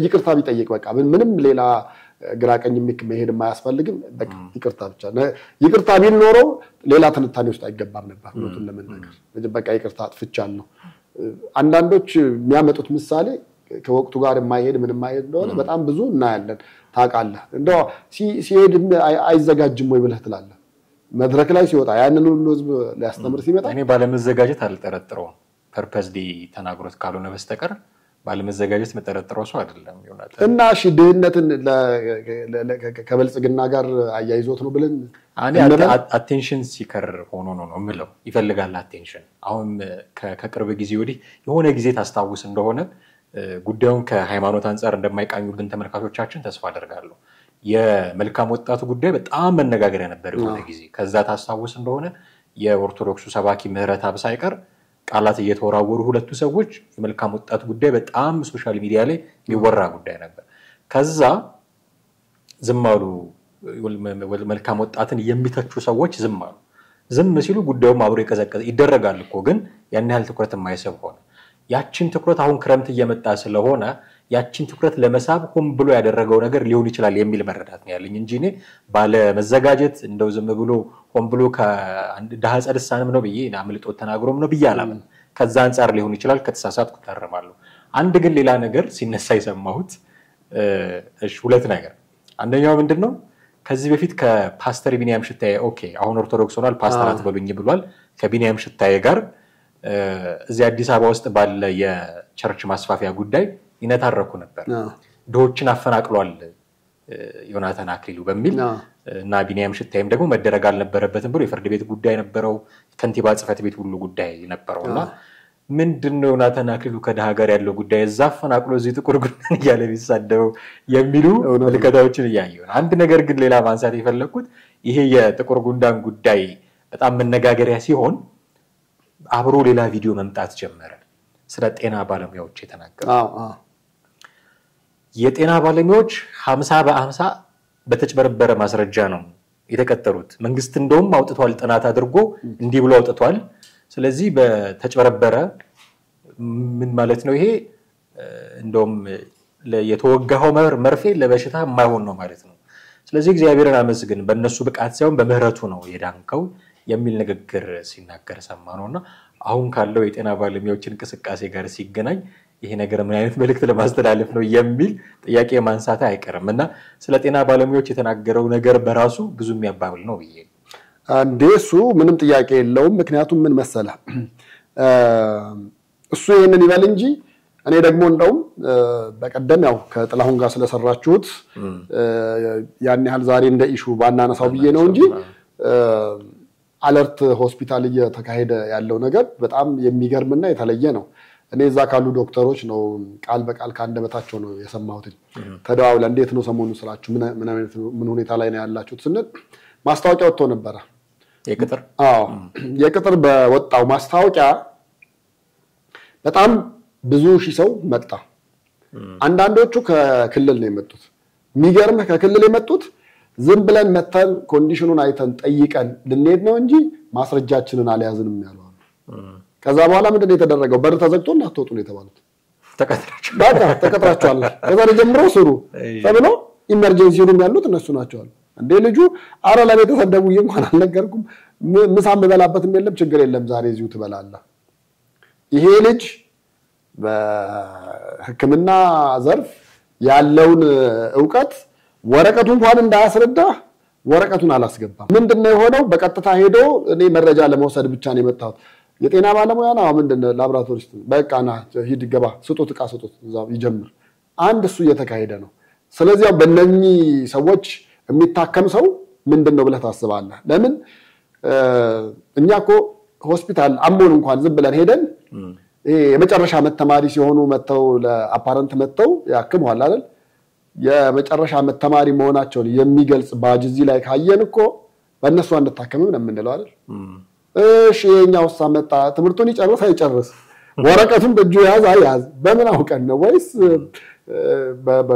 ይቅርታ ቢጠይቅ በቃ ምንም ሌላ ግራቀኝ መሄድ የማያስፈልግም። በቃ ይቅርታ ብቻ ይቅርታ ቢል ኖሮ ሌላ ትንታኔ ውስጥ አይገባም ነበር። ሁሉን ለመናገር በቃ ይቅርታ አጥፍቻለሁ። አንዳንዶች የሚያመጡት ምሳሌ ከወቅቱ ጋር የማይሄድ ምንም ማይሄድ እንደሆነ በጣም ብዙ እናያለን። ታውቃለህ እንደው ሲሄድ አይዘጋጅም ወይ ብለህ ትላለህ። መድረክ ላይ ሲወጣ ያንን ሁሉ ህዝብ ሊያስተምር ሲመጣ እኔ ባለመዘጋጀት አልጠረጥረውም። ፐርፐስሊ ተናግሮት ካልሆነ በስተቀር ባለመዘጋጀት መጠረጥረው ሰው አይደለም ይሆናል። እና እሺ ድህነትን ከበልጽግና ጋር አያይዞት ነው ብለን አቴንሽን ሲከር ሆኖ ነው የምለው። ይፈልጋል አቴንሽን። አሁን ከቅርብ ጊዜ ወዲህ የሆነ ጊዜ ታስታውስ እንደሆነ ጉዳዩን ከሃይማኖት አንፃር እንደማይቃኙልን ተመልካቾቻችን ተስፋ አደርጋለሁ። የመልካም ወጣቱ ጉዳይ በጣም መነጋገሪያ ነበር የሆነ ጊዜ። ከዛ ታስታውስ እንደሆነ የኦርቶዶክሱ ሰባኪ ምህረተአብ ሳይቀር ቃላት እየተወራወሩ ሁለቱ ሰዎች የመልካም ወጣቱ ጉዳይ በጣም ሶሻል ሚዲያ ላይ የሚወራ ጉዳይ ነበር። ከዛ ዝም አሉ። መልካም ወጣትን የሚተቹ ሰዎች ዝም አሉ። ዝም ሲሉ ጉዳዩም አብሮ ይቀዘቀዘ ይደረጋል እኮ ግን ያን ያህል ትኩረት የማይስብ ሆነ። ያችን ትኩረት አሁን ክረምት እየመጣ ስለሆነ ያችን ትኩረት ለመሳብ ሆን ብሎ ያደረገው ነገር ሊሆን ይችላል የሚል መረዳት ነው ያለኝ እንጂ እኔ ባለ መዘጋጀት እንደው ዝም ብሎ ሆን ብሎ ከዳህ ጸድሳንም ነው ብዬ አምልጦት ተናግሮም ነው ብዬ አላምን። ከዛ አንፃር ሊሆን ይችላል። ከተሳሳትኩ ታረማለሁ። አንድ ግን ሌላ ነገር ሲነሳ ይሰማሁት እሺ ሁለት ነገር። አንደኛው ምንድነው ከዚህ በፊት ከፓስተር ቢኒያም ሽታዬ ኦኬ አሁን ኦርቶዶክስ ሆኗል ፓስተር አትበሉኝ ብሏል። ከቢኒያም ሽታዬ ጋር እዚህ አዲስ አበባ ውስጥ ባለ የቸርች ማስፋፊያ ጉዳይ ይነታረኩ ነበር። ድሆችን አፈናቅሏል ዮናታን አክሊሉ በሚል እና ቢኒያም ሽታዬም ደግሞ መደረግ አልነበረበትም ብሎ የፍርድ ቤት ጉዳይ ነበረው። ከንቲባ ጽፈት ቤት ሁሉ ጉዳይ ነበረውና ምንድነው ዮናታን አክሊሉ ከደሃ ጋር ያለው ጉዳይ እዛ አፈናቅሎ እዚህ ጥቁር ጉዳይ ያለ ቢሳደው የሚሉ ልከታዎችን ያያየው። አንድ ነገር ግን ሌላ ማንሳት የፈለኩት ይሄ የጥቁር ጉንዳን ጉዳይ በጣም መነጋገሪያ ሲሆን አብሮ ሌላ ቪዲዮ መምጣት ጀመረ። ስለ ጤና ባለሙያዎች የተናገሩ የጤና ባለሙያዎች 50 በ50 በተጭበረበረ ማስረጃ ነው የተቀጠሩት። መንግስት እንደውም አውጥቷል ጥናት አድርጎ እንዲህ ብሎ አውጥቷል። ስለዚህ በተጭበረበረ ምን ማለት ነው ይሄ እንደውም የተወጋው መርፌ ለበሽታ የማይሆን ነው ማለት ነው። ስለዚህ እግዚአብሔርን አመስግን በእነሱ ብቃት ሳይሆን በምህረቱ ነው የዳንከው የሚል ንግግር ሲናገር ሰማነውና አሁን ካለው የጤና ባለሙያዎች እንቅስቃሴ ጋር ሲገናኝ ይሄ ነገር ምን አይነት መልእክት ለማስተላለፍ ነው የሚል ጥያቄ ማንሳት አይቀርም። እና ስለ ጤና ባለሙያዎች የተናገረው ነገር በራሱ ብዙ የሚያባብል ነው ብዬ አንዴሱ ምንም ጥያቄ የለውም። ምክንያቱም ምን መሰለ እሱ ይሄንን ይበል እንጂ እኔ ደግሞ እንደውም በቀደም ያው ከጥላሁን ጋር ስለሰራችሁት ያን ያህል ዛሬ እንደ ኢሹ ባናነሳው ብዬ ነው እንጂ አለርት ሆስፒታል እየተካሄደ ያለው ነገር በጣም የሚገርምና የተለየ ነው። እኔ እዛ ካሉ ዶክተሮች ነው ቃል በቃል ካንደበታቸው ነው የሰማሁት። ተደዋውላ እንዴት ነው ሰሞኑ ስራችሁ ምን ሁኔታ ላይ ነው ያላችሁት ስንል ማስታወቂያ ወጥቶ ነበር። የቅጥር በወጣው ማስታወቂያ በጣም ብዙ ሺህ ሰው መጣ። አንዳንዶቹ ከክልል ነው የመጡት። የሚገርምህ ከክልል የመጡት ዝም ብለን መተን ኮንዲሽኑን አይተን ጠይቀን ልንሄድ ነው እንጂ ማስረጃችንን አልያዝንም ያለው ከዛ በኋላ ምንድነው የተደረገው በር ተዘግቶ እንዳትወጡ ነው የተባሉት ተቀጥራችኋል ከዛ ጀምሮ ስሩ ተብሎ ኢመርጀንሲ ሩም ያሉት እነሱ ናቸው እንዴ ልጁ አረ ለቤተሰብ ደውዬ እንኳን አልነገርኩም ምሳም በላበትም የለም ችግር የለም ዛሬ እዚሁ ትበላለህ ይሄ ልጅ በሕክምና ዘርፍ ያለውን ዕውቀት ወረቀቱ እንኳን እንዳያስረዳ ወረቀቱን አላስገባም ምንድነው የሆነው በቀጥታ ሄዶ እኔ መረጃ ለመውሰድ ብቻ ነው የመጣው የጤና ባለሙያ ነው ምንድነው ላብራቶሪስት በቃና ሂድ ገባ ስጦት ዕቃ ስጦት እዛው ይጀምር አንድ እሱ እየተካሄደ ነው ስለዚህ በእነኚህ ሰዎች የሚታከም ሰው ምንድነው ብለህ ታስባለህ ለምን እኛኮ ሆስፒታል አሞን እንኳን ዝም ብለን ሄደን የመጨረሻ መተማሪ ሲሆኑ መተው ለአፓረንት መተው ያክመዋል አይደል የመጨረሻ መተማሪ መሆናቸውን የሚገልጽ ባጅ እዚህ ላይ ካየን እኮ በእነሱ አንተታከመም ነው የምንለው አይደል እሺ የኛው ሳመጣ ትምርቱን ይጨርስ አይጨርስ ወረቀቱን በእጁ ያዝ በምን አውቀን ነው ወይስ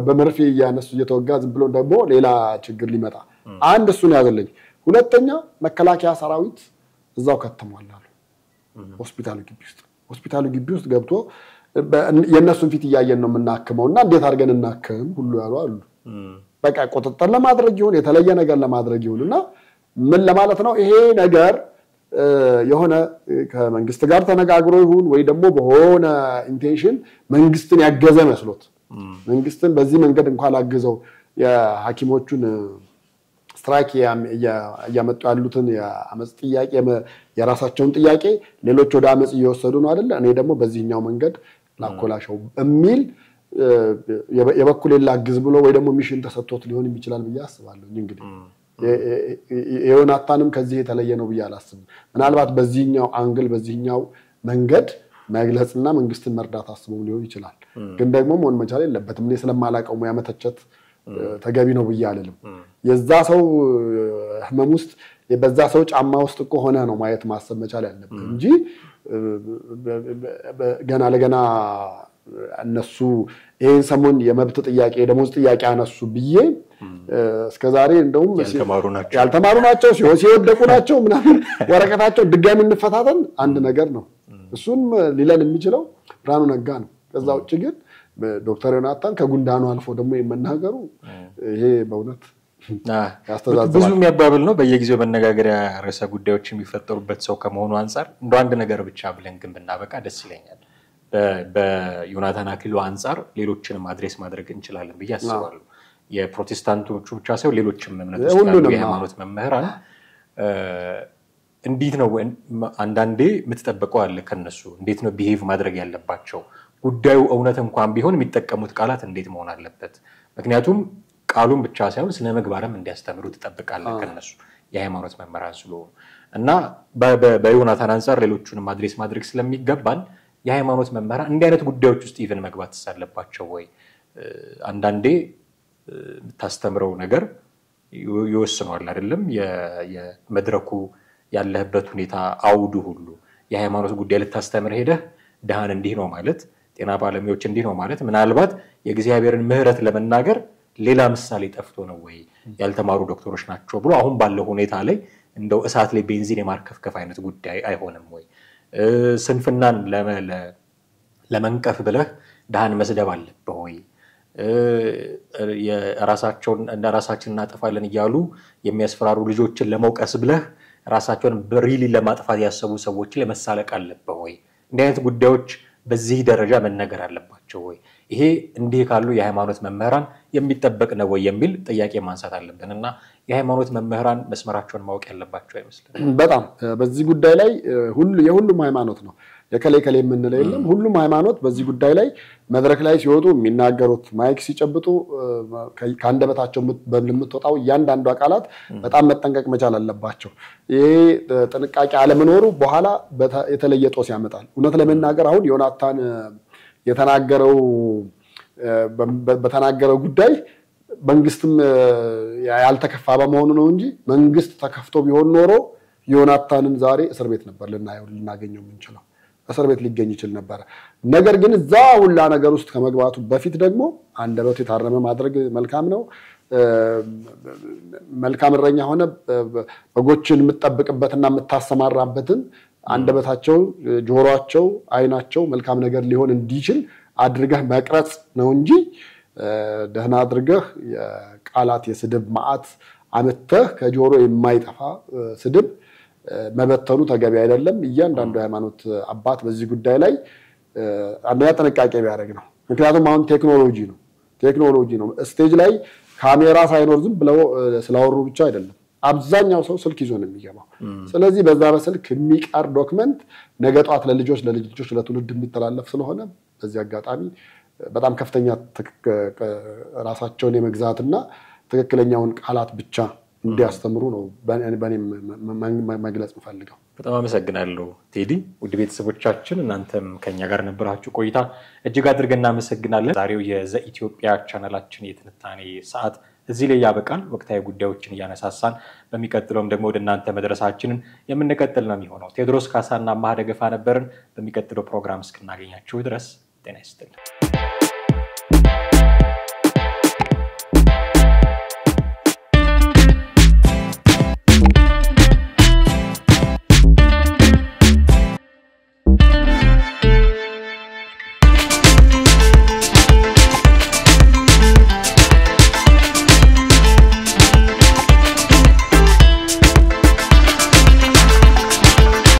በመርፌ ያነሱ እየተወጋ ዝም ብሎ ደግሞ ሌላ ችግር ሊመጣ አንድ እሱን ያዘልኝ ሁለተኛ መከላከያ ሰራዊት እዛው ከተሟል አሉ ሆስፒታሉ ግቢ ውስጥ ገብቶ የነሱን ፊት ያያየን ነው የምናከመውና እንዴት አድርገን እናከም ሁሉ ያሉ አሉ በቃ ቁጥጥር ለማድረግ ይሁን የተለየ ነገር ለማድረግ ይሁንና ምን ለማለት ነው ይሄ ነገር የሆነ ከመንግስት ጋር ተነጋግሮ ይሁን ወይ ደግሞ በሆነ ኢንቴንሽን መንግስትን ያገዘ መስሎት መንግስትን በዚህ መንገድ እንኳን አግዘው የሐኪሞቹን ስትራይክ ያመጡ ያሉትን የአመጽ ጥያቄ የራሳቸውን ጥያቄ ሌሎች ወደ አመጽ እየወሰዱ ነው አይደል እኔ ደግሞ በዚህኛው መንገድ ላኮላሻው በሚል የበኩሌን ላግዝ ብሎ ወይ ደግሞ ሚሽን ተሰጥቶት ሊሆን ይችላል ብዬ አስባለሁ እንግዲህ የዮናታንም ከዚህ የተለየ ነው ብዬ አላስብም ምናልባት በዚህኛው አንግል በዚህኛው መንገድ መግለጽና መንግስትን መርዳት አስበው ሊሆን ይችላል ግን ደግሞ ሞን መቻል የለበትም እኔ ስለማላቀው ያመተቸት ተገቢ ነው ብዬ አልልም የዛ ሰው ህመም ውስጥ የበዛ ሰው ጫማ ውስጥ እኮ ሆነ ነው ማየት ማሰብ መቻል ያለበት እንጂ ገና ለገና እነሱ ይሄን ሰሞን የመብት ጥያቄ ደሞዝ ጥያቄ አነሱ ብዬ እስከዛሬ እንደውም ያልተማሩ ናቸው ሲወደቁ ናቸው ምናምን ወረቀታቸው ድጋሚ እንፈታተን አንድ ነገር ነው እሱን ሊለን የሚችለው ብርሃኑ ነጋ ነው ከዛው ውጭ ግን ዶክተር ዮናታን ከጉንዳኑ አልፎ ደግሞ የመናገሩ ይሄ በእውነት ብዙ የሚያባብል ነው በየጊዜው መነጋገሪያ ርዕሰ ጉዳዮች የሚፈጠሩበት ሰው ከመሆኑ አንፃር እንደ አንድ ነገር ብቻ ብለን ግን ብናበቃ ደስ ይለኛል በዮናታን አክሊሉ አንፃር ሌሎችንም አድሬስ ማድረግ እንችላለን ብዬ አስባለሁ የፕሮቴስታንቶቹ ብቻ ሳይሆን ሌሎችም እምነቶች ያሉ የሃይማኖት መምህራን እንዴት ነው አንዳንዴ የምትጠብቀው አለ ከነሱ እንዴት ነው ቢሄቭ ማድረግ ያለባቸው ጉዳዩ እውነት እንኳን ቢሆን የሚጠቀሙት ቃላት እንዴት መሆን አለበት ምክንያቱም ቃሉን ብቻ ሳይሆን ስነ ምግባርም እንዲያስተምሩ ተጠብቃለህ ከነሱ የሃይማኖት መምህራን ስለሆኑ እና በዮናታን አንፃር ሌሎቹንም አድሬስ ማድረግ ስለሚገባን የሃይማኖት መምህራን እንዲህ አይነት ጉዳዮች ውስጥ ኢቭን መግባት ተሳለባቸው ወይ አንዳንዴ ታስተምረው ነገር ይወስነዋል አይደለም የመድረኩ ያለህበት ሁኔታ አውዱ ሁሉ የሃይማኖት ጉዳይ ልታስተምር ሄደህ ደሃን እንዲህ ነው ማለት ጤና ባለሙያዎች እንዲህ ነው ማለት ምናልባት የእግዚአብሔርን ምህረት ለመናገር ሌላ ምሳሌ ጠፍቶ ነው ወይ ያልተማሩ ዶክተሮች ናቸው ብሎ አሁን ባለው ሁኔታ ላይ እንደው እሳት ላይ ቤንዚን የማርከፍከፍ አይነት ጉዳይ አይሆንም ወይ ስንፍናን ለመንቀፍ ብለህ ደሃን መስደብ አለበት ወይ የራሳቸውን እንደ ራሳችን እናጠፋለን ይያሉ የሚያስፈራሩ ልጆችን ለመውቀስ ብለህ ራሳቸውን በሪሊ ለማጥፋት ያሰቡ ሰዎች ለመሳለቅ አለበት ወይ እንዲህ አይነት ጉዳዮች በዚህ ደረጃ መነገር አለባቸው ወይ ይሄ እንዲህ ካሉ የሃይማኖት መምህራን የሚጠበቅ ነው ወይ የሚል ጥያቄ ማንሳት አለብንና የሃይማኖት መምህራን መስመራቸውን ማወቅ ያለባቸው አይመስልም በጣም በዚህ ጉዳይ ላይ የሁሉም ሃይማኖት ነው የከሌከሌ የምንለው የለም ሁሉም ሃይማኖት በዚህ ጉዳይ ላይ መድረክ ላይ ሲወጡ የሚናገሩት ማይክ ሲጨብጡ ካንደበታቸው በልምትወጣው ያንዳንዱ አቃላት በጣም መጠንቀቅ መቻል አለባቸው ይሄ ጥንቃቄ አለመኖሩ በኋላ የተለየ ጦስ ያመጣል እውነት ለመናገር አሁን ዮናታን በተናገረው ጉዳይ መንግስትም ያልተከፋ በመሆኑ ነው እንጂ መንግስት ተከፍቶ ቢሆን ኖሮ ዮናታንን ዛሬ እስር ቤት ነበር ልናገኘው የምንችለው እስር ቤት ሊገኝ ይችል ነበር። ነገር ግን እዛ ሁላ ነገር ውስጥ ከመግባቱ በፊት ደግሞ አንደበቱ የታረመ ማድረግ መልካም ነው። መልካም እረኛ ሆነ በጎችን የምትጠብቅበትና የምታሰማራበትን አንደበታቸው፣ ጆሮአቸው፣ አይናቸው መልካም ነገር ሊሆን እንዲችል አድርገህ መቅረጽ ነው እንጂ ደህና አድርገህ የቃላት የስድብ ማዕት አመተህ ከጆሮ የማይጠፋ ስድብ መበተኑ ተገቢ አይደለም። እያንዳንዱ ሃይማኖት አባት በዚህ ጉዳይ ላይ አንደኛ ጥንቃቄ ቢያደርግ ነው። ምክንያቱም አሁን ቴክኖሎጂ ነው። ስቴጅ ላይ ካሜራ ሳይኖር ዝም ብለው ስላወሩ ብቻ አይደለም። አብዛኛው ሰው ስልክ ይዞ ነው የሚገባው። ስለዚህ በዛ በስልክ የሚቀር ዶክመንት ነገ ጧት ለልጅ ልጆች ለትውልድ የሚተላለፍ ስለሆነ በዚህ አጋጣሚ በጣም ከፍተኛ ራሳቸውን የመግዛትና ትክክለኛውን ቃላት ብቻ እንዲያስተምሩ ነው በእኔ መግለጽ የምፈልገው። በጣም አመሰግናለሁ ቴዲ። ውድ ቤተሰቦቻችን እናንተም ከኛ ጋር ነበራችሁ ቆይታ እጅግ አድርገን እናመሰግናለን። ዛሬው የዘኢትዮጵያ ቻናላችን የትንታኔ ሰዓት እዚህ ላይ ያበቃል። ወቅታዊ ጉዳዮችን እያነሳሳን በሚቀጥለውም ደግሞ ወደ እናንተ መድረሳችንን የምንቀጥል ነው የሚሆነው። ቴዎድሮስ ካሳና ማህደገፋ ነበርን። በሚቀጥለው ፕሮግራም እስክናገኛችሁ ድረስ ጤና ይስጥልኝ።